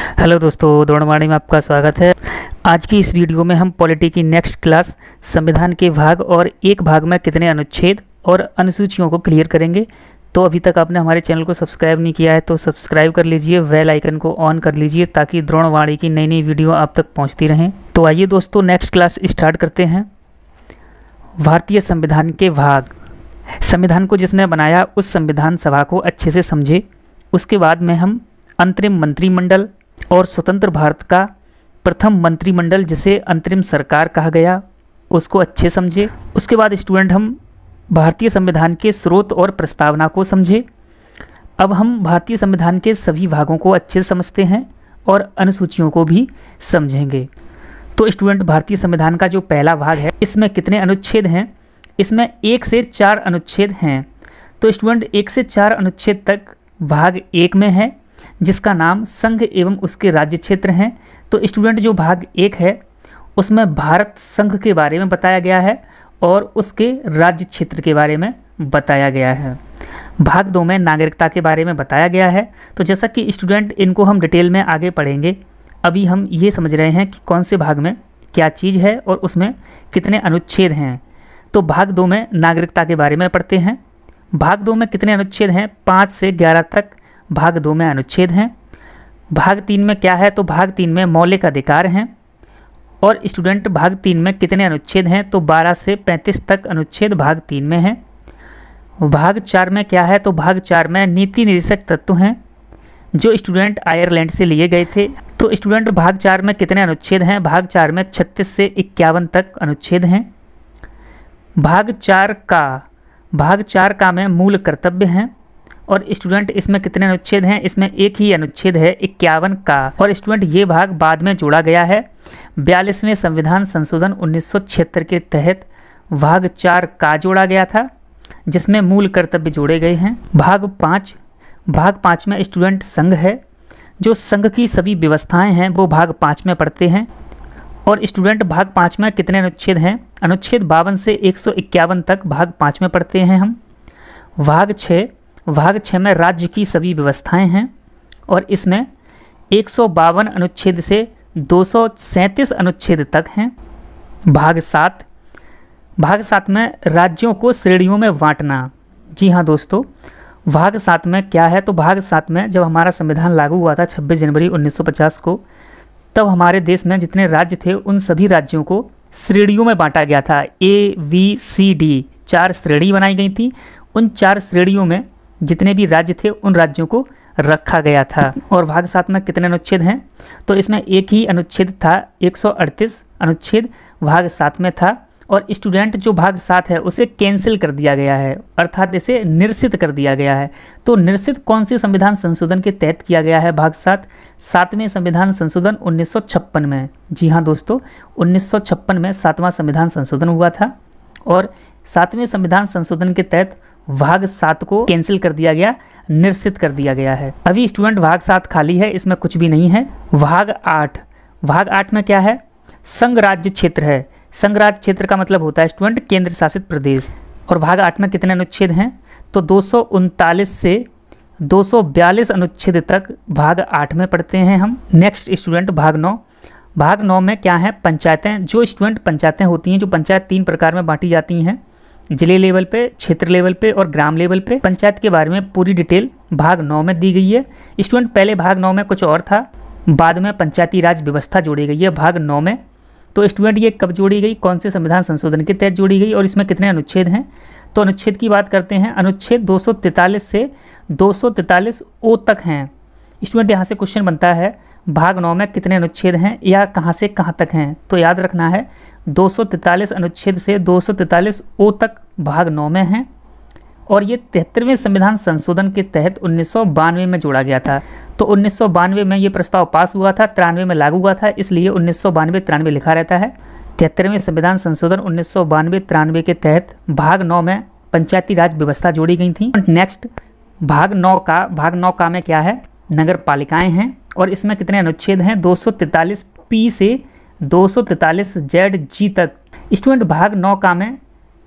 Hello दोस्तों, द्रोणवाणी में आपका स्वागत है। आज की इस वीडियो में हम पॉलिटी की नेक्स्ट क्लास संविधान के भाग और एक भाग में कितने अनुच्छेद और अनुसूचियों को क्लियर करेंगे। तो अभी तक आपने हमारे चैनल को सब्सक्राइब नहीं किया है तो सब्सक्राइब कर लीजिए, बेल आइकन को ऑन कर लीजिए ताकि द्रोणवाणी की नई नई वीडियो आप तक पहुँचती रहें। तो आइए दोस्तों, नेक्स्ट क्लास स्टार्ट करते हैं। भारतीय संविधान के भाग। संविधान को जिसने बनाया उस संविधान सभा को अच्छे से समझे। उसके बाद में हम अंतरिम मंत्रिमंडल और स्वतंत्र भारत का प्रथम मंत्रिमंडल जिसे अंतरिम सरकार कहा गया उसको अच्छे समझे। उसके बाद स्टूडेंट हम भारतीय संविधान के स्रोत और प्रस्तावना को समझे। अब हम भारतीय संविधान के सभी भागों को अच्छे से समझते हैं और अनुसूचियों को भी समझेंगे। तो स्टूडेंट, भारतीय संविधान का जो पहला भाग है इसमें कितने अनुच्छेद हैं? इसमें 1 से 4 अनुच्छेद हैं। तो स्टूडेंट, 1 से 4 अनुच्छेद तक भाग 1 में है जिसका नाम संघ एवं उसके राज्य क्षेत्र हैं। तो स्टूडेंट, जो भाग 1 है उसमें भारत संघ के बारे में बताया गया है और उसके राज्य क्षेत्र के बारे में बताया गया है। भाग 2 में नागरिकता के बारे में बताया गया है। तो जैसा कि स्टूडेंट इनको हम डिटेल में आगे पढ़ेंगे, अभी हम ये समझ रहे हैं कि कौन से भाग में क्या चीज़ है और उसमें कितने अनुच्छेद हैं। तो भाग 2 में नागरिकता के बारे में पढ़ते हैं। भाग 2 में कितने अनुच्छेद हैं? 5 से 11 तक भाग 2 में अनुच्छेद हैं। भाग 3 में क्या है? तो भाग 3 में मौलिक अधिकार हैं। और स्टूडेंट, भाग 3 में कितने अनुच्छेद हैं? तो 12 से 35 तक अनुच्छेद भाग 3 में हैं। भाग 4 में क्या है? तो भाग 4 में नीति निर्देशक तत्व हैं जो स्टूडेंट आयरलैंड से लिए गए थे। तो स्टूडेंट, भाग 4 में कितने अनुच्छेद हैं? भाग 4 में 36 से 51 तक अनुच्छेद हैं। भाग 4 का में मूल कर्तव्य हैं। और स्टूडेंट, इसमें कितने अनुच्छेद हैं? इसमें एक ही अनुच्छेद है 51 का। और स्टूडेंट, ये भाग बाद में जोड़ा गया है 42वें संविधान संशोधन 1976 के तहत भाग 4 का जोड़ा गया था जिसमें मूल कर्तव्य जोड़े गए हैं। भाग 5 में स्टूडेंट संघ है। जो संघ की सभी व्यवस्थाएं हैं वो भाग 5 में पढ़ते हैं। और स्टूडेंट, भाग 5 में कितने अनुच्छेद हैं? अनुच्छेद 52 से 151 तक भाग 5 में पढ़ते हैं हम। भाग 6 में राज्य की सभी व्यवस्थाएं हैं और इसमें 152 अनुच्छेद से 237 अनुच्छेद तक हैं। भाग 7 में राज्यों को श्रेणियों में बांटना। जी हाँ दोस्तों, भाग 7 में क्या है? तो भाग 7 में जब हमारा संविधान लागू हुआ था 26 जनवरी 1950 को, तब हमारे देश में जितने राज्य थे उन सभी राज्यों को श्रेणियों में बांटा गया था। ABCD 4 श्रेणी बनाई गई थी। उन 4 श्रेणियों में जितने भी राज्य थे उन राज्यों को रखा गया था। और भाग 7 में कितने अनुच्छेद हैं? तो इसमें एक ही अनुच्छेद था, 138 अनुच्छेद भाग 7 में था। और स्टूडेंट, जो भाग 7 है उसे कैंसिल कर दिया गया है, अर्थात इसे निरसित कर दिया गया है। तो निरसित कौन से संविधान संशोधन के तहत किया गया है? भाग 7वें संविधान संशोधन 1956 में। जी हाँ दोस्तों, 1956 में 7वां संविधान संशोधन हुआ था और 7वें संविधान संशोधन के तहत भाग 7 को कैंसिल कर दिया गया, निरसित कर दिया गया है। अभी स्टूडेंट, भाग 7 खाली है, इसमें कुछ भी नहीं है। भाग 8 में क्या है? संघ राज्य क्षेत्र है। संघ राज्य क्षेत्र का मतलब होता है स्टूडेंट केंद्र शासित प्रदेश। और भाग 8 में कितने अनुच्छेद हैं? तो 239 से 242 अनुच्छेद तक भाग 8 में पढ़ते हैं हम। नेक्स्ट स्टूडेंट, भाग 9 में क्या है? पंचायतें। जो स्टूडेंट पंचायतें होती हैं, जो पंचायत 3 प्रकार में बांटी जाती हैं, जिले लेवल पे, क्षेत्र लेवल पे और ग्राम लेवल पे। पंचायत के बारे में पूरी डिटेल भाग 9 में दी गई है। स्टूडेंट, पहले भाग 9 में कुछ और था, बाद में पंचायती राज व्यवस्था जोड़ी गई है भाग 9 में। तो स्टूडेंट, ये कब जोड़ी गई? कौन से संविधान संशोधन के तहत जोड़ी गई और इसमें कितने अनुच्छेद हैं? तो अनुच्छेद की बात करते हैं। अनुच्छेद 243 से 243 ओ तक हैं। स्टूडेंट, यहाँ से क्वेश्चन बनता है भाग 9 में कितने अनुच्छेद हैं या कहाँ से कहाँ तक हैं? तो याद रखना है 243 अनुच्छेद से 243 ओ तक भाग 9 में हैं। और ये 73वें संविधान संशोधन के तहत 1992 में जोड़ा गया था। तो 1992 में ये प्रस्ताव पास हुआ था, 93 में लागू हुआ था, इसलिए 1992-93 लिखा रहता है। 73वें संविधान संशोधन 1992-93 के तहत भाग 9 में पंचायती राज व्यवस्था जोड़ी गई थी। नेक्स्ट, भाग 9 का में क्या है? नगर पालिकाएं हैं। और इसमें कितने अनुच्छेद हैं? 243 P से 243 ZG तक। स्टूडेंट, भाग 9 का में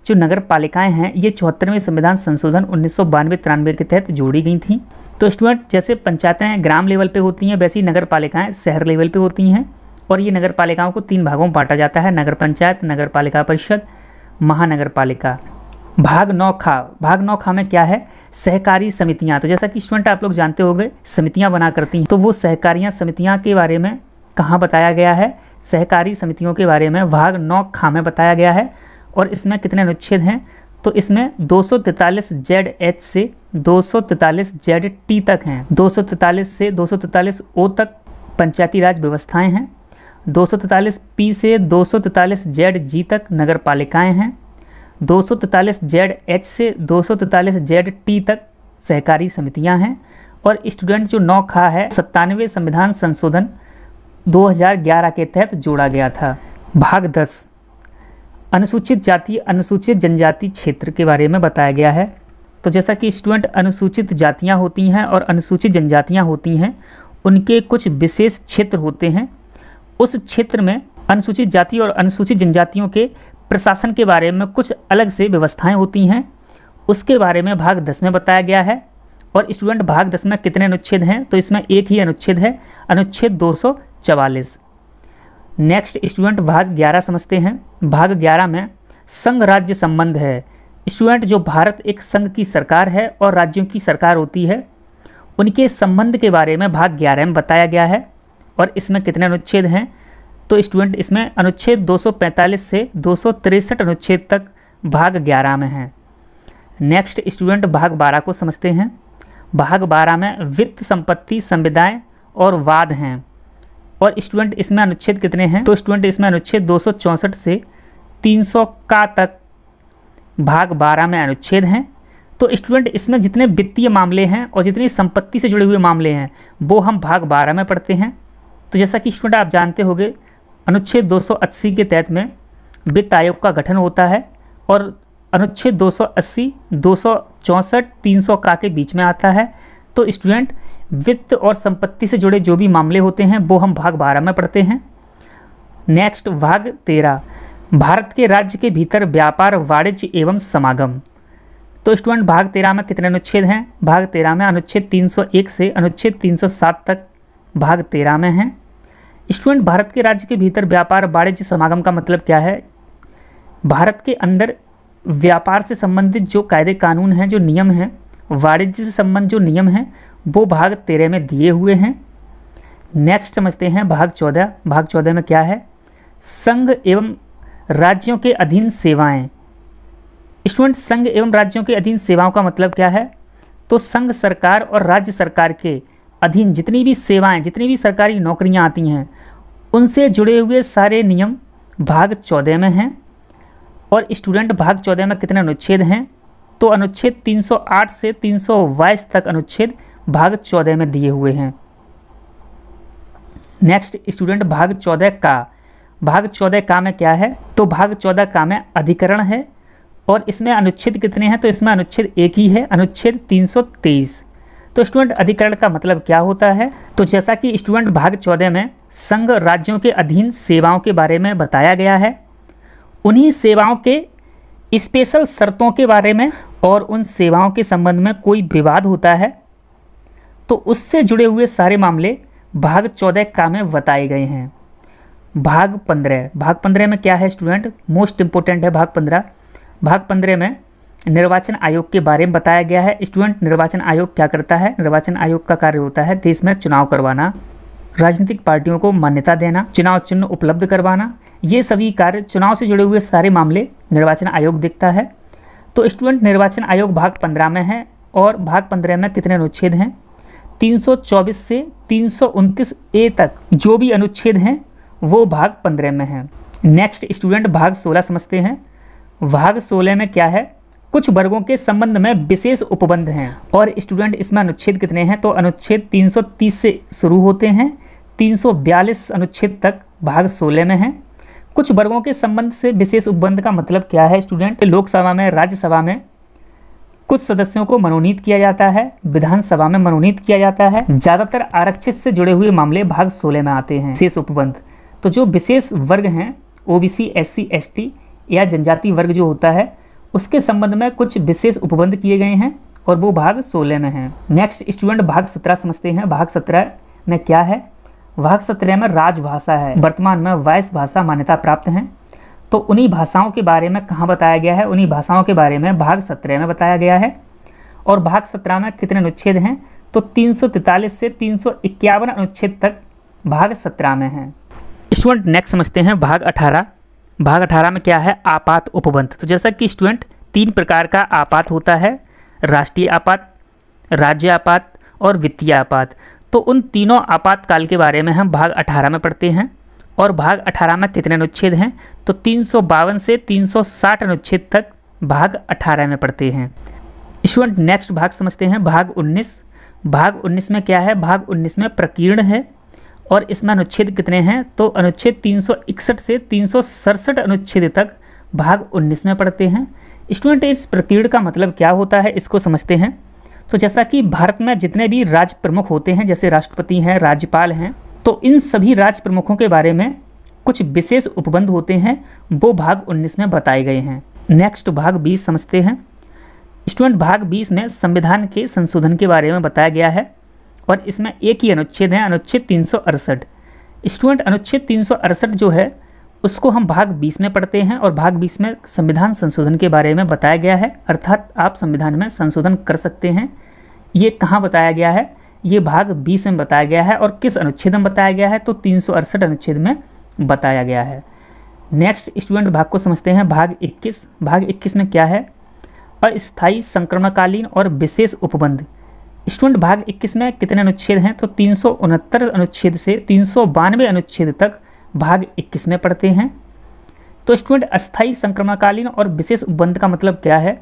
जो नगर पालिकाएँ हैं ये 74वें संविधान संशोधन 1992-93 के तहत जोड़ी गई थी। तो स्टूडेंट जैसे पंचायतें ग्राम लेवल पे होती हैं वैसी नगर पालिकाएँ शहर लेवल पे होती हैं, और ये नगर पालिकाओं को 3 भागों में बांटा जाता है, नगर पंचायत, नगर पालिका परिषद, महानगर पालिका। भाग 9 में क्या है, सहकारी समितियां। तो जैसा कि स्टूडेंट आप लोग जानते होंगे समितियां बना करती हैं, तो वो सहकारियां समितियां के बारे में कहाँ बताया गया है, सहकारी समितियों के बारे में भाग 9 में बताया गया है। और इसमें कितने अनुच्छेद हैं, तो इसमें 243 ZH से 243 ZT तक हैं। 243 से 243 O तक पंचायती राज व्यवस्थाएं हैं। 243 P से 243 ZG तक नगर पालिकाएँ हैं। 243 ZH से 243 ZT तक सहकारी समितियां हैं। और स्टूडेंट जो 9 है 97वें संविधान संशोधन 2011 के तहत जोड़ा गया था। भाग 10 अनुसूचित जाति अनुसूचित जनजाति क्षेत्र के बारे में बताया गया है। तो जैसा कि स्टूडेंट अनुसूचित जातियां होती हैं और अनुसूचित जनजातियां होती हैं, उनके कुछ विशेष क्षेत्र होते हैं। उस क्षेत्र में अनुसूचित जाति और अनुसूचित जनजातियों के प्रशासन के बारे में कुछ अलग से व्यवस्थाएं होती हैं, उसके बारे में भाग 10 में बताया गया है। और स्टूडेंट भाग 10 में कितने अनुच्छेद हैं, तो इसमें एक ही अनुच्छेद है, अनुच्छेद 244। नेक्स्ट स्टूडेंट भाग 11 समझते हैं। भाग 11 में संघ राज्य संबंध है। स्टूडेंट जो भारत एक संघ की सरकार है और राज्यों की सरकार होती है, उनके संबंध के बारे में भाग 11 में बताया गया है। और इसमें कितने अनुच्छेद हैं, तो स्टूडेंट इसमें अनुच्छेद 245 से 263 अनुच्छेद तक भाग 11 में है। नेक्स्ट स्टूडेंट भाग 12 को समझते हैं। भाग 12 में वित्त, संपत्ति, संविदाएं और वाद हैं। और स्टूडेंट इसमें अनुच्छेद कितने हैं, तो स्टूडेंट इसमें अनुच्छेद 264 से 300 का तक भाग 12 में अनुच्छेद हैं। तो स्टूडेंट इसमें जितने वित्तीय मामले हैं और जितनी संपत्ति से जुड़े हुए मामले हैं वो हम भाग 12 में पढ़ते हैं। तो जैसा कि स्टूडेंट आप जानते होंगे अनुच्छेद 280 के तहत में वित्त आयोग का गठन होता है, और अनुच्छेद 280, 264, 300 का के बीच में आता है। तो स्टूडेंट वित्त और संपत्ति से जुड़े जो भी मामले होते हैं वो हम भाग 12 में पढ़ते हैं। नेक्स्ट भाग 13 भारत के राज्य के भीतर व्यापार, वाणिज्य एवं समागम। तो स्टूडेंट भाग 13 में कितने अनुच्छेद हैं, भाग 13 में अनुच्छेद 301 से अनुच्छेद 307 तक भाग 13 में हैं। स्टूडेंट भारत के राज्य के भीतर व्यापार, वाणिज्य, समागम का मतलब क्या है, भारत के अंदर व्यापार से संबंधित जो कायदे कानून हैं, जो नियम हैं, वाणिज्य से संबंधित जो नियम हैं वो भाग 13 में दिए हुए हैं। नेक्स्ट समझते हैं भाग 14। भाग 14 में क्या है, संघ एवं राज्यों के अधीन सेवाएं। स्टूडेंट संघ एवं राज्यों के अधीन सेवाओं का मतलब क्या है, तो संघ सरकार और राज्य सरकार के अधीन जितनी भी सेवाएं, जितनी भी सरकारी नौकरियां आती हैं उनसे जुड़े हुए सारे नियम भाग 14 में हैं। और स्टूडेंट भाग 14 में कितने अनुच्छेद हैं, तो अनुच्छेद 308 से 322 तक अनुच्छेद भाग 14 में दिए हुए हैं। नेक्स्ट स्टूडेंट भाग 14 का। भाग 14 का में क्या है, तो भाग 14 का में अधिकरण है। और इसमें अनुच्छेद कितने हैं, तो इसमें अनुच्छेद एक ही है, अनुच्छेद 323। तो स्टूडेंट अधिकरण का मतलब क्या होता है, तो जैसा कि स्टूडेंट भाग 14 में संघ राज्यों के अधीन सेवाओं के बारे में बताया गया है, उन्हीं सेवाओं के स्पेशल शर्तों के बारे में और उन सेवाओं के संबंध में कोई विवाद होता है तो उससे जुड़े हुए सारे मामले भाग 14 का में बताए गए हैं। भाग 15। भाग 15 में क्या है स्टूडेंट, मोस्ट इंपोर्टेंट है भाग 15। भाग 15 में निर्वाचन आयोग के बारे में बताया गया है। स्टूडेंट निर्वाचन आयोग क्या करता है, निर्वाचन आयोग का कार्य होता है देश में चुनाव करवाना, राजनीतिक पार्टियों को मान्यता देना, चुनाव चिन्ह उपलब्ध करवाना, ये सभी कार्य, चुनाव से जुड़े हुए सारे मामले निर्वाचन आयोग देखता है। तो स्टूडेंट निर्वाचन आयोग भाग 15 में है। और भाग 15 में कितने अनुच्छेद हैं, 324 से 329 ए तक जो भी अनुच्छेद हैं वो भाग 15 में है। नेक्स्ट स्टूडेंट भाग 16 समझते हैं। भाग 16 में क्या है, कुछ वर्गों के संबंध में विशेष उपबंध हैं। और स्टूडेंट इसमें अनुच्छेद कितने हैं, तो अनुच्छेद 330 से शुरू होते हैं, 342 अनुच्छेद तक भाग 16 में है। कुछ वर्गों के संबंध से विशेष उपबंध का मतलब क्या है स्टूडेंट, लोकसभा में, राज्यसभा में कुछ सदस्यों को मनोनीत किया जाता है, विधानसभा में मनोनीत किया जाता है। ज़्यादातर आरक्षित से जुड़े हुए मामले भाग 16 में आते हैं। विशेष उपबंध, तो जो विशेष वर्ग हैं, ओबीसी, एससी, एसटी या जनजाति वर्ग जो होता है उसके संबंध में कुछ विशेष उपबंध किए गए हैं और वो भाग 16 में है। नेक्स्ट स्टूडेंट भाग 17 समझते हैं। भाग 17 में क्या है? भाग 17 में राजभाषा है, वर्तमान में 22 भाषा मान्यता प्राप्त हैं। तो उन्हीं भाषाओं के बारे में कहाँ बताया गया है? उन्हीं भाषाओं के बारे में भाग 17 में बताया गया है। और भाग 17 में कितने अनुच्छेद हैं? तो 343 से 351 अनुच्छेद तक भाग 17 में है। स्टूडेंट नेक्स्ट समझते हैं भाग 18। भाग 18 में क्या है? आपात उपबंध। तो जैसा कि स्टूडेंट 3 प्रकार का आपात होता है, राष्ट्रीय आपात, राज्य आपात और वित्तीय आपात। तो उन तीनों आपातकाल के बारे में हम भाग 18 में पढ़ते हैं। और भाग 18 में कितने अनुच्छेद हैं? तो 352 से 360 अनुच्छेद तक भाग 18 में पढ़ते हैं। स्टूडेंट नेक्स्ट भाग समझते हैं भाग 19। भाग 19 में क्या है? भाग 19 में प्रकीर्ण है और इसमें अनुच्छेद कितने हैं? तो अनुच्छेद 361 से 367 अनुच्छेद तक भाग 19 में पढ़ते हैं। स्टूडेंट इस प्रकीर्ण का मतलब क्या होता है इसको समझते हैं। तो जैसा कि भारत में जितने भी राज्य प्रमुख होते हैं, जैसे राष्ट्रपति हैं, राज्यपाल हैं, तो इन सभी राज्य प्रमुखों के बारे में कुछ विशेष उपबंध होते हैं, वो भाग 19 में बताए गए हैं। नेक्स्ट भाग 20 समझते हैं। स्टूडेंट भाग 20 में संविधान के संशोधन के बारे में बताया गया है और इसमें एक ही अनुच्छेद है, अनुच्छेद 368। स्टूडेंट अनुच्छेद 368 जो है उसको हम भाग 20 में पढ़ते हैं और भाग 20 में संविधान संशोधन के बारे में बताया गया है, अर्थात आप संविधान में संशोधन कर सकते हैं। ये कहाँ बताया गया है? ये भाग 20 में बताया गया है। और किस अनुच्छेद में बताया गया है? तो 368 अनुच्छेद में बताया गया है। नेक्स्ट स्टूडेंट भाग को समझते हैं भाग 21। भाग 21 में क्या है? अस्थायी संक्रमणकालीन और विशेष उपबंध। स्टूडेंट भाग 21 में कितने अनुच्छेद हैं? तो 369 अनुच्छेद से 392 अनुच्छेद तक भाग 21 में पढ़ते हैं। तो स्टूडेंट अस्थायी संक्रमणकालीन और विशेष उपबंध का मतलब क्या है?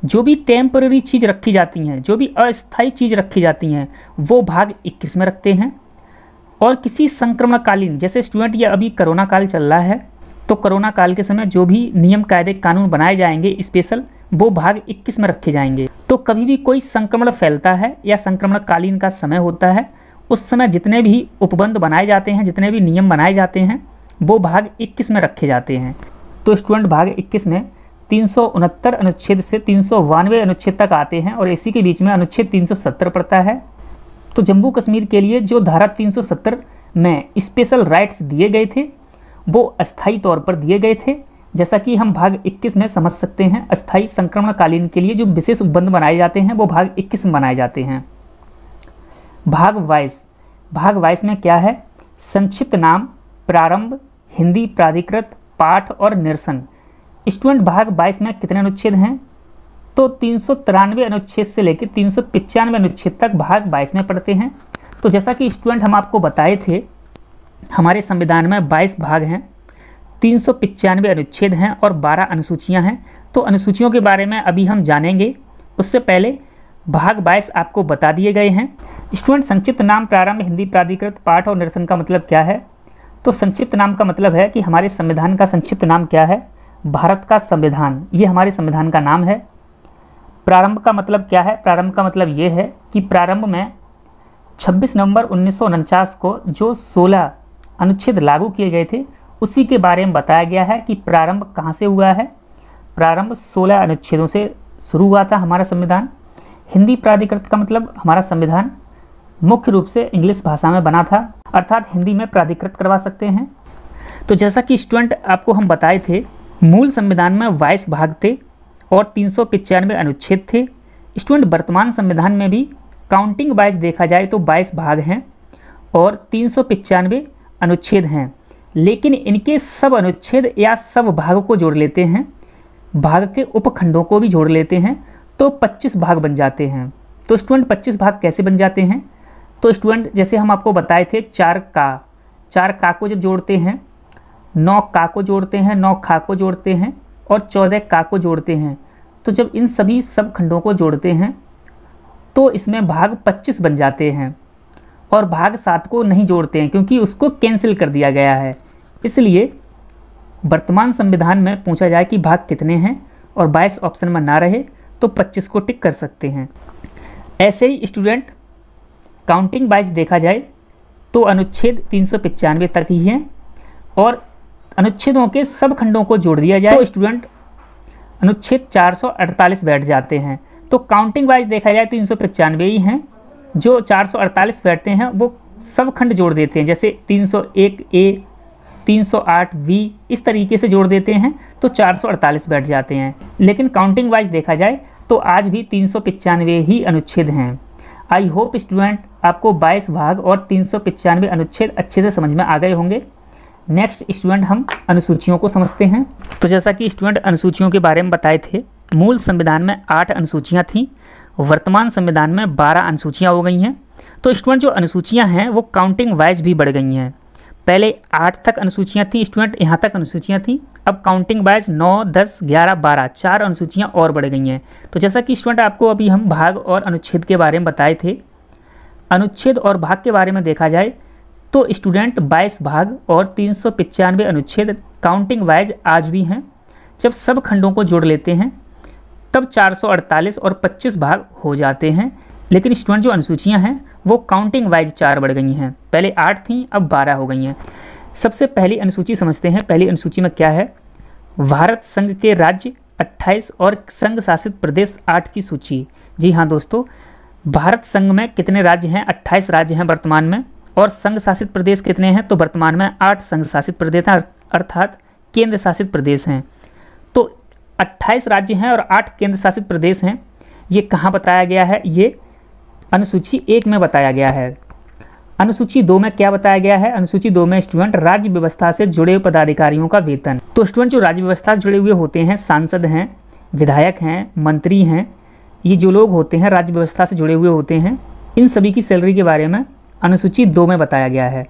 जो भी टेम्पररी चीज़ रखी जाती हैं, जो भी अस्थायी चीज़ रखी जाती हैं, वो भाग 21 में रखते हैं। और किसी संक्रमणकालीन, जैसे स्टूडेंट ये अभी कोरोना काल चल रहा है, तो कोरोना काल के समय जो भी नियम कायदे कानून बनाए जाएंगे स्पेशल, वो भाग 21 में रखे जाएंगे। तो कभी भी कोई संक्रमण फैलता है या संक्रमणकालीन का समय होता है, उस समय जितने भी उपबंध बनाए जाते हैं, जितने भी नियम बनाए जाते हैं, वो भाग 21 में रखे जाते हैं। तो स्टूडेंट भाग 21 में 369 अनुच्छेद से 392 अनुच्छेद तक आते हैं और इसी के बीच में अनुच्छेद 370 पड़ता है। तो जम्मू कश्मीर के लिए जो धारा 370 में स्पेशल राइट्स दिए गए थे, वो अस्थायी तौर पर दिए गए थे, जैसा कि हम भाग 21 में समझ सकते हैं। अस्थायी संक्रमणकालीन के लिए जो विशेष उपबंध बनाए जाते हैं, वो भाग 21 में बनाए जाते हैं। भाग 22। भाग 22 में क्या है? संक्षिप्त नाम, प्रारंभ, हिंदी प्राधिकृत, पाठ और निरसन। स्टूडेंट भाग 22 में कितने अनुच्छेद हैं? तो 393 अनुच्छेद से लेकर 395 अनुच्छेद तक भाग 22 में पढ़ते हैं। तो जैसा कि स्टूडेंट हम आपको बताए थे, हमारे संविधान में 22 भाग हैं, 395 अनुच्छेद हैं और 12 अनुसूचियां हैं। तो अनुसूचियों के बारे में अभी हम जानेंगे, उससे पहले भाग 22 आपको बता दिए गए हैं। स्टूडेंट संक्षिप्त नाम, प्रारंभ, हिंदी प्राधिकृत, पाठ और निरसन का मतलब क्या है? तो संक्षिप्त नाम का मतलब है कि हमारे संविधान का संक्षिप्त नाम क्या है? भारत का संविधान, ये हमारे संविधान का नाम है। प्रारंभ का मतलब क्या है? प्रारंभ का मतलब ये है कि प्रारंभ में 26 नवंबर 1949 को जो 16 अनुच्छेद लागू किए गए थे, उसी के बारे में बताया गया है कि प्रारंभ कहाँ से हुआ है। प्रारंभ 16 अनुच्छेदों से शुरू हुआ था हमारा संविधान। हिंदी प्राधिकृत का मतलब हमारा संविधान मुख्य रूप से इंग्लिश भाषा में बना था, अर्थात हिंदी में प्राधिकृत करवा सकते हैं। तो जैसा कि स्टूडेंट आपको हम बताए थे, मूल संविधान में 22 भाग थे और 395 अनुच्छेद थे। स्टूडेंट वर्तमान संविधान में भी काउंटिंग वाइज देखा जाए तो 22 भाग हैं और 395 अनुच्छेद हैं, लेकिन इनके सब अनुच्छेद या सब भाग को जोड़ लेते हैं, भाग के उपखंडों को भी जोड़ लेते हैं, तो 25 भाग बन जाते हैं। तो स्टूडेंट 25 भाग कैसे बन जाते हैं? तो स्टूडेंट जैसे हम आपको बताए थे, 4 का को जब जोड़ते हैं, 9 का को जोड़ते हैं, 9 खा को जोड़ते हैं और 14 का को जोड़ते हैं, तो जब इन सभी सब खंडों को जोड़ते हैं तो इसमें भाग 25 बन जाते हैं। और भाग 7 को नहीं जोड़ते हैं क्योंकि उसको कैंसिल कर दिया गया है। इसलिए वर्तमान संविधान में पूछा जाए कि भाग कितने हैं और 22 ऑप्शन में ना रहे तो 25 को टिक कर सकते हैं। ऐसे ही स्टूडेंट काउंटिंग वाइज देखा जाए तो अनुच्छेद 395 तक ही हैं और अनुच्छेदों के सब खंडों को जोड़ दिया जाए तो स्टूडेंट अनुच्छेद 448 बैठ जाते हैं। तो काउंटिंग वाइज देखा जाए तो 395 ही हैं। जो 448 बैठते हैं वो सब खंड जोड़ देते हैं, जैसे 301A 308V इस तरीके से जोड़ देते हैं तो 448 बैठ जाते हैं। लेकिन काउंटिंग वाइज देखा जाए तो आज भी 395 ही अनुच्छेद हैं। आई होप स्टूडेंट आपको 22 भाग और 395 अनुच्छेद अच्छे से समझ में आ गए होंगे। नेक्स्ट स्टूडेंट हम अनुसूचियों को समझते हैं। तो जैसा कि स्टूडेंट अनुसूचियों के बारे में बताए थे, मूल संविधान में 8 अनुसूचियाँ थीं, वर्तमान संविधान में 12 अनुसूचियाँ हो गई हैं। तो स्टूडेंट जो अनुसूचियाँ हैं वो काउंटिंग वाइज भी बढ़ गई हैं। पहले 8 तक अनुसूचियाँ थी स्टूडेंट, यहाँ तक अनुसूचियाँ थी। अब काउंटिंग वाइज 9, 10, 11, 12 4 अनुसूचियाँ और बढ़ गई हैं। तो जैसा कि स्टूडेंट आपको अभी हम भाग और अनुच्छेद के बारे में बताए थे, अनुच्छेद और भाग के बारे में देखा जाए तो स्टूडेंट 22 भाग और 395 अनुच्छेद काउंटिंग वाइज आज भी हैं। जब सब खंडों को जोड़ लेते हैं तब 448 और 25 भाग हो जाते हैं। लेकिन स्टूडेंट जो अनुसूचियां हैं वो काउंटिंग वाइज 4 बढ़ गई हैं। पहले 8 थीं, अब 12 हो गई हैं। सबसे पहली अनुसूची समझते हैं। पहली अनुसूची में क्या है? भारत संघ के राज्य 28 और संघ शासित प्रदेश 8 की सूची। जी हाँ दोस्तों, भारत संघ में कितने राज्य हैं? 28 राज्य हैं वर्तमान में। और संघ शासित प्रदेश कितने हैं? तो वर्तमान में 8 संघ शासित प्रदेश हैं, अर्थात केंद्र शासित प्रदेश हैं। तो 28 राज्य हैं और 8 केंद्र शासित प्रदेश हैं। ये कहाँ बताया गया है? ये अनुसूची 1 में बताया गया है। अनुसूची 2 में क्या बताया गया है? अनुसूची 2 में स्टूडेंट राज्य व्यवस्था से जुड़े हुए पदाधिकारियों का वेतन। तो स्टूडेंट जो राज्य व्यवस्था से जुड़े हुए होते हैं, सांसद हैं, विधायक हैं, मंत्री हैं, ये जो लोग होते हैं राज्य व्यवस्था से जुड़े हुए होते हैं, इन सभी की सैलरी के बारे में अनुसूची 2 में बताया गया है।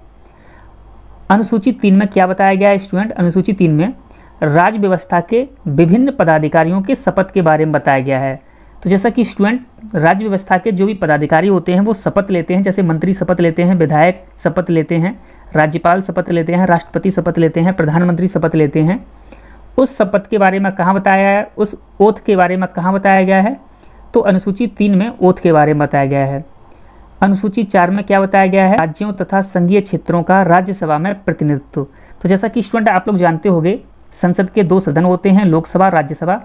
अनुसूची 3 में क्या बताया गया है स्टूडेंट? अनुसूची 3 में राज्य व्यवस्था के विभिन्न पदाधिकारियों के शपथ के बारे में बताया गया है। तो जैसा कि स्टूडेंट राज्य व्यवस्था के जो भी पदाधिकारी होते हैं वो शपथ लेते हैं, जैसे मंत्री शपथ लेते हैं, विधायक शपथ लेते हैं, राज्यपाल शपथ लेते हैं, राष्ट्रपति शपथ लेते हैं, प्रधानमंत्री शपथ लेते हैं। उस शपथ के बारे में कहाँ बताया गया है? उस ओथ के बारे में कहाँ बताया गया है? तो अनुसूची 3 में ओथ के बारे में बताया गया है। अनुसूची 4 में क्या बताया गया है? राज्यों तथा संघीय क्षेत्रों का राज्यसभा में प्रतिनिधित्व। तो जैसा कि स्टूडेंट आप लोग जानते होंगे, संसद के 2 सदन होते हैं, लोकसभा, राज्यसभा।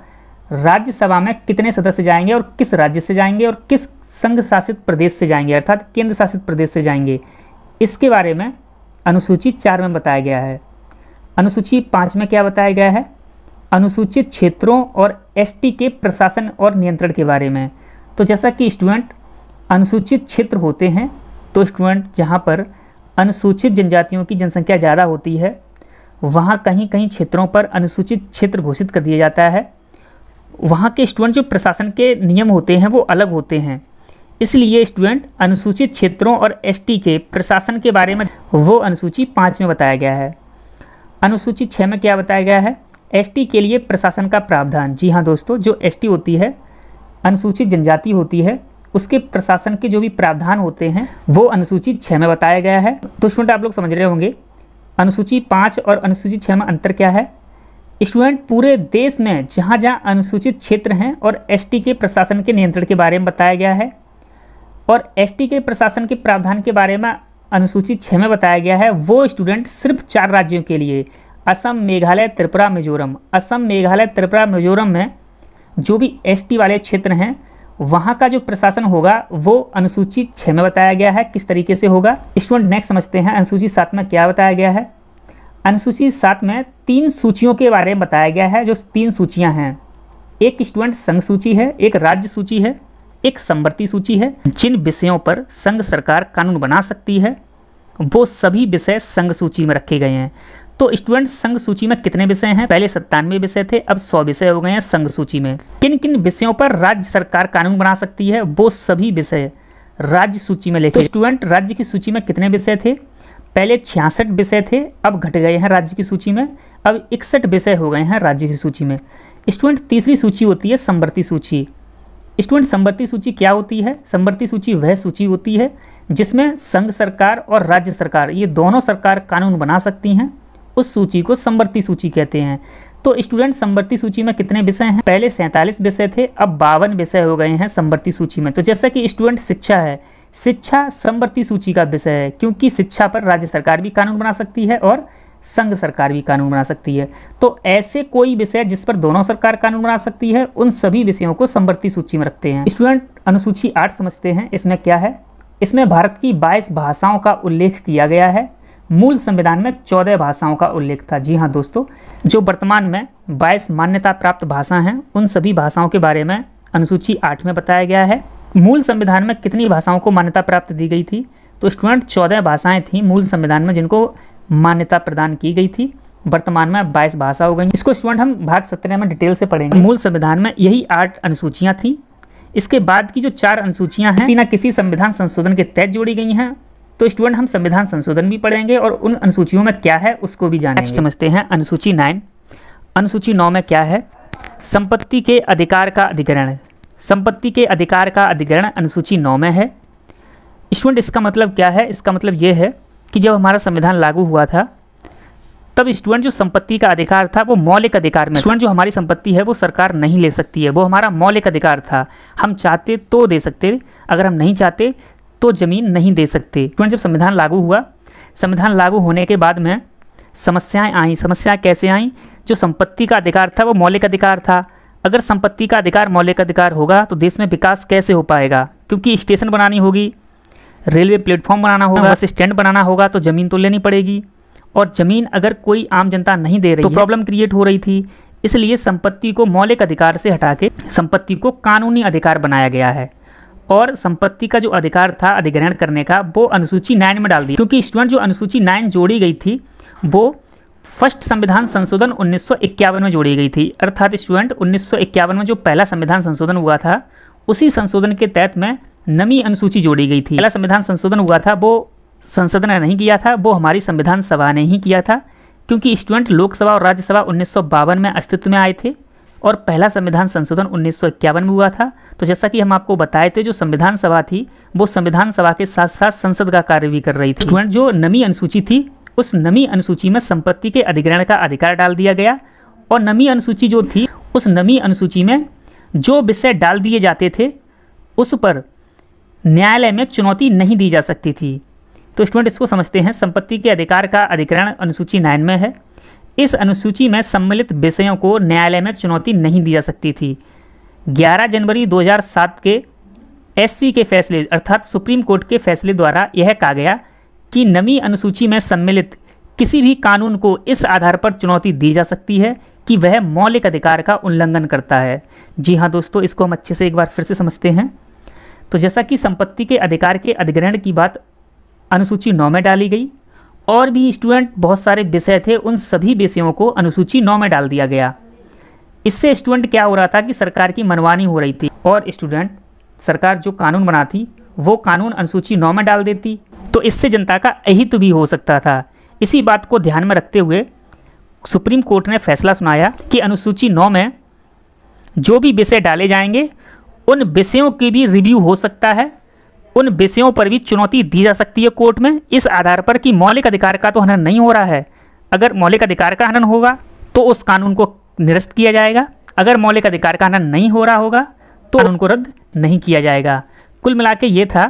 राज्यसभा में कितने सदस्य जाएंगे और किस राज्य से जाएंगे और किस संघ शासित प्रदेश से जाएंगे, अर्थात केंद्र शासित प्रदेश से जाएंगे, इसके बारे में अनुसूची 4 में बताया गया है। अनुसूची 5 में क्या बताया गया है? अनुसूचित क्षेत्रों और एसटी के प्रशासन और नियंत्रण के बारे में। तो जैसा कि स्टूडेंट अनुसूचित क्षेत्र होते हैं, तो स्टूडेंट जहाँ पर अनुसूचित जनजातियों की जनसंख्या ज़्यादा होती है वहाँ कहीं कहीं क्षेत्रों पर अनुसूचित क्षेत्र घोषित कर दिया जाता है। वहाँ के स्टूडेंट जो प्रशासन के नियम होते हैं वो अलग होते हैं, इसलिए स्टूडेंट अनुसूचित क्षेत्रों और एसटी के प्रशासन के बारे में वो अनुसूची 5 में बताया गया है। अनुसूची 6 में क्या बताया गया है? एसटी के लिए प्रशासन का प्रावधान। जी हाँ दोस्तों, जो एसटी होती है, अनुसूचित जनजाति होती है, उसके प्रशासन के जो भी प्रावधान होते हैं वो अनुसूची 6 में बताया गया है। तो स्टूडेंट आप लोग समझ रहे होंगे अनुसूची 5 और अनुसूची 6 में अंतर क्या है। स्टूडेंट पूरे देश में जहाँ जहाँ अनुसूचित क्षेत्र हैं और एसटी के प्रशासन के नियंत्रण के बारे में बताया गया है, और एसटी के प्रशासन के प्रावधान के बारे में अनुसूची 6 में बताया गया है, वो स्टूडेंट सिर्फ 4 राज्यों के लिए, असम, मेघालय, त्रिपुरा, मिजोरम। असम, मेघालय, त्रिपुरा, मिजोरम में जो भी एसटी वाले क्षेत्र हैं वहाँ का जो प्रशासन होगा वो अनुसूची 6 में बताया गया है किस तरीके से होगा। स्टूडेंट नेक्स्ट समझते हैं अनुसूची 7 में क्या बताया गया है। अनुसूची 7 में 3 सूचियों के बारे में बताया गया है। जो 3 सूचियां हैं, एक स्टूडेंट संघ सूची है, एक राज्य सूची है, एक समवर्ती सूची है। जिन विषयों पर संघ सरकार कानून बना सकती है वो सभी विषय संघ सूची में रखे गए हैं। तो स्टूडेंट संघ सूची में कितने विषय हैं? पहले 97 विषय थे, अब 100 विषय हो गए हैं संघ सूची में। किन किन विषयों पर राज्य सरकार कानून बना सकती है वो सभी विषय राज्य सूची में लिखे। तो स्टूडेंट राज्य की सूची में कितने विषय थे? पहले 66 विषय थे, अब घट गए हैं राज्य की सूची में, अब 61 विषय हो गए हैं राज्य की सूची में। स्टूडेंट तीसरी सूची होती है समवर्ती सूची। स्टूडेंट समवर्ती सूची क्या होती है? समवर्ती सूची वह सूची होती है जिसमें संघ सरकार और राज्य सरकार ये दोनों सरकार कानून बना सकती हैं, उस सूची को समवर्ती सूची कहते हैं। तो स्टूडेंट समवर्ती सूची में कितने विषय हैं? पहले 47 विषय थे, अब 52 विषय हो गए हैं समवर्ती सूची में। तो जैसा कि स्टूडेंट शिक्षा है, शिक्षा समवर्ती सूची का विषय है क्योंकि शिक्षा पर राज्य सरकार भी कानून बना सकती है और संघ सरकार भी कानून बना सकती है। तो ऐसे कोई विषय जिस पर दोनों सरकार कानून बना सकती है, उन सभी विषयों को समवर्ती सूची में रखते हैं। स्टूडेंट अनुसूची 8 समझते हैं, इसमें क्या है। इसमें भारत की 22 भाषाओं का उल्लेख किया गया है। मूल संविधान में 14 भाषाओं का उल्लेख था। जी हाँ दोस्तों, जो वर्तमान में 22 मान्यता प्राप्त भाषा हैं, उन सभी भाषाओं के बारे में अनुसूची 8 में बताया गया है। मूल संविधान में कितनी भाषाओं को मान्यता प्राप्त दी गई थी, तो स्टूडेंट 14 भाषाएं थीं मूल संविधान में जिनको मान्यता प्रदान की गई थी। वर्तमान में 22 भाषा हो गई। इसको स्टूडेंट हम भाग 17 में डिटेल से पढ़ेंगे। मूल संविधान में यही 8 अनुसूचियाँ थीं। इसके बाद की जो 4 अनुसूचियाँ हैं, किसी न किसी संविधान संशोधन के तहत जोड़ी गई हैं। तो स्टूडेंट हम संविधान संशोधन भी पढ़ेंगे और उन अनुसूचियों में क्या है उसको भी जानेंगे। नेक्स्ट समझते हैं अनुसूची 9। अनुसूची 9 में क्या है, संपत्ति के अधिकार का अधिग्रहण। संपत्ति के अधिकार का अधिग्रहण अनुसूची 9 में है। स्टूडेंट इसका मतलब क्या है, इसका मतलब ये है कि जब हमारा संविधान लागू हुआ था तब स्टूडेंट जो संपत्ति का अधिकार था वो मौलिक अधिकार में। स्टूडेंट जो हमारी संपत्ति है वो सरकार नहीं ले सकती है, वो हमारा मौलिक अधिकार था। हम चाहते तो दे सकते, अगर हम नहीं चाहते तो ज़मीन नहीं दे सकते। स्टूडेंट जब संविधान लागू हुआ, संविधान लागू होने के बाद में समस्याएं आई। समस्याएं कैसे आई, जो संपत्ति का अधिकार था वो मौलिक अधिकार था। अगर संपत्ति का अधिकार मौलिक अधिकार होगा तो देश में विकास कैसे हो पाएगा, क्योंकि स्टेशन बनानी होगी, रेलवे प्लेटफॉर्म बनाना होगा, बस स्टैंड बनाना होगा, तो ज़मीन तो लेनी पड़ेगी। और ज़मीन अगर कोई आम जनता नहीं दे रही तो प्रॉब्लम क्रिएट हो रही थी। इसलिए संपत्ति को मौलिक अधिकार से हटा के संपत्ति को कानूनी अधिकार बनाया गया है। और संपत्ति का जो अधिकार था अधिग्रहण करने का, वो अनुसूची 9 में डाल दी। क्योंकि स्टूडेंट जो अनुसूची 9 जोड़ी गई थी वो फर्स्ट संविधान संशोधन 1951 में जोड़ी गई थी। अर्थात स्टूडेंट 1951 में जो पहला संविधान संशोधन हुआ था, उसी संशोधन के तहत में नवी अनुसूची जोड़ी गई थी। पहला संविधान संशोधन हुआ था वो संसद ने नहीं किया था, वो हमारी संविधान सभा ने ही किया था। क्योंकि स्टूडेंट लोकसभा और राज्यसभा 1952 में अस्तित्व में आए थे और पहला संविधान संशोधन 1951 में हुआ था। तो जैसा कि हम आपको बताए थे, जो संविधान सभा थी वो संविधान सभा के साथ साथ संसद का कार्य भी कर रही थी। स्टूडेंट जो नवी अनुसूची थी, उस नवी अनुसूची में संपत्ति के अधिग्रहण का अधिकार डाल दिया गया। और नवी अनुसूची जो थी, उस नवी अनुसूची में जो विषय डाल दिए जाते थे उस पर न्यायालय में चुनौती नहीं दी जा सकती थी। तो स्टूडेंट इसको समझते हैं, संपत्ति के अधिकार का अधिग्रहण अनुसूची 9 में है। इस अनुसूची में सम्मिलित विषयों को न्यायालय में चुनौती नहीं दी जा सकती थी। 11 जनवरी 2007 के एससी के फैसले अर्थात सुप्रीम कोर्ट के फैसले द्वारा यह कहा गया कि नवी अनुसूची में सम्मिलित किसी भी कानून को इस आधार पर चुनौती दी जा सकती है कि वह मौलिक अधिकार का उल्लंघन करता है। जी हाँ दोस्तों, इसको हम अच्छे से एक बार फिर से समझते हैं। तो जैसा कि संपत्ति के अधिकार के अधिग्रहण की बात अनुसूची 9 में डाली गई, और भी स्टूडेंट बहुत सारे विषय थे, उन सभी विषयों को अनुसूची 9 में डाल दिया गया। इससे स्टूडेंट क्या हो रहा था कि सरकार की मनमानी हो रही थी और स्टूडेंट सरकार जो कानून बनाती वो कानून अनुसूची 9 में डाल देती, तो इससे जनता का अहित भी हो सकता था। इसी बात को ध्यान में रखते हुए सुप्रीम कोर्ट ने फैसला सुनाया कि अनुसूची 9 में जो भी विषय डाले जाएंगे उन विषयों की भी रिव्यू हो सकता है, उन विषयों पर भी चुनौती दी जा सकती है कोर्ट में, इस आधार पर कि मौलिक अधिकार का तो हनन नहीं हो रहा है। अगर मौलिक अधिकार का हनन होगा तो उस कानून को निरस्त किया जाएगा, अगर मौलिक अधिकार का हनन नहीं हो रहा होगा तो कानून को रद्द नहीं किया जाएगा। कुल मिला के ये था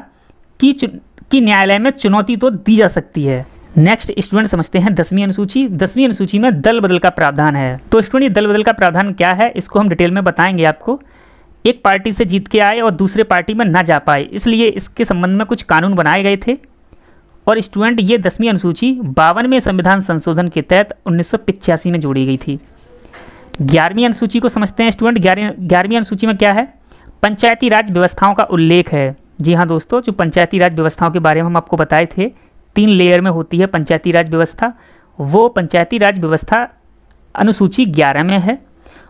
कि न्यायालय में चुनौती तो दी जा सकती है। नेक्स्ट स्टूडेंट समझते हैं 10वीं अनुसूची। 10वीं अनुसूची में दल बदल का प्रावधान है। तो स्टूडेंट ये दल बदल का प्रावधान क्या है, इसको हम डिटेल में बताएंगे आपको। एक पार्टी से जीत के आए और दूसरे पार्टी में ना जा पाए, इसलिए इसके संबंध में कुछ कानून बनाए गए थे। और स्टूडेंट ये 10वीं अनुसूची 52वें संविधान संशोधन के तहत 1985 में जोड़ी गई थी। 11वीं अनुसूची को समझते हैं स्टूडेंट। 11वीं अनुसूची में क्या है, पंचायती राज व्यवस्थाओं का उल्लेख है। जी हाँ दोस्तों, जो पंचायती राज व्यवस्थाओं के बारे में हम आपको बताए थे, 3 लेयर में होती है पंचायती राज व्यवस्था, वो पंचायती राज व्यवस्था अनुसूची 11 में है।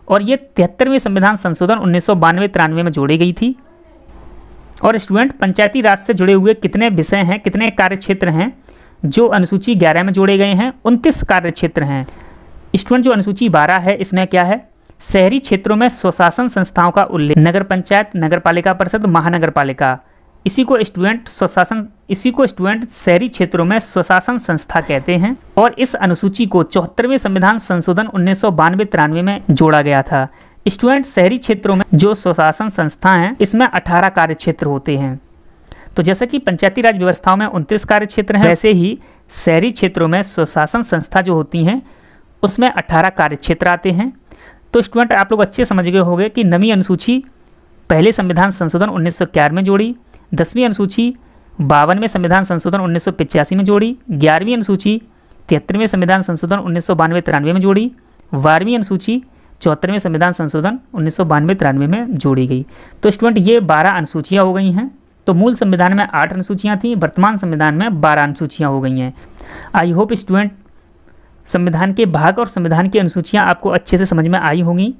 और ये 73वें संविधान संशोधन 1992-93 में जोड़ी गई थी। और स्टूडेंट पंचायती राज से जुड़े हुए कितने विषय हैं, कितने कार्य क्षेत्र हैं जो अनुसूची 11 में जोड़े गए हैं, 29 कार्य क्षेत्र हैं। स्टूडेंट जो अनुसूची 12 है, इसमें क्या है, शहरी क्षेत्रों में स्वशासन संस्थाओं का उल्लेख, नगर पंचायत, नगर पालिका परिषद, महानगर पालिका, इसी को स्टूडेंट शहरी क्षेत्रों में स्वशासन संस्था कहते हैं। और इस अनुसूची को 74वें संविधान संशोधन 1992-93 में जोड़ा गया था। स्टूडेंट शहरी क्षेत्रों में जो स्वशासन संस्था हैं, इसमें 18 कार्य क्षेत्र होते हैं। तो जैसे कि पंचायती राज व्यवस्थाओं में 29 कार्य क्षेत्र हैं, वैसे ही शहरी क्षेत्रों में स्वशासन संस्था जो होती हैं उसमें 18 कार्य क्षेत्र आते हैं। तो स्टूडेंट आप लोग अच्छे समझ गए होंगे कि 9वीं अनुसूची पहले संविधान संशोधन 1951 में जोड़ी, 10वीं अनुसूची 52वें संविधान संशोधन 1985 में जोड़ी, 11वीं अनुसूची 73वें संविधान संशोधन 1992-93 में जोड़ी, 12वीं अनुसूची 74वें संविधान संशोधन 1992-93 में जोड़ी गई। तो स्टूडेंट ये 12 अनुसूचियाँ हो गई हैं। तो मूल संविधान में 8 अनुसूचियाँ थीं, वर्तमान संविधान में 12 अनुसूचियाँ हो गई हैं। आई होप स्टूडेंट संविधान के भाग और संविधान की अनुसूचियाँ आपको अच्छे से समझ में आई होंगी।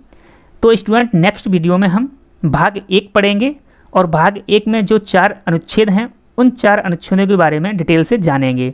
तो स्टूडेंट नेक्स्ट वीडियो में हम भाग 1 पढ़ेंगे और भाग 1 में जो 4 अनुच्छेद हैं उन 4 अनुच्छेदों के बारे में डिटेल से जानेंगे।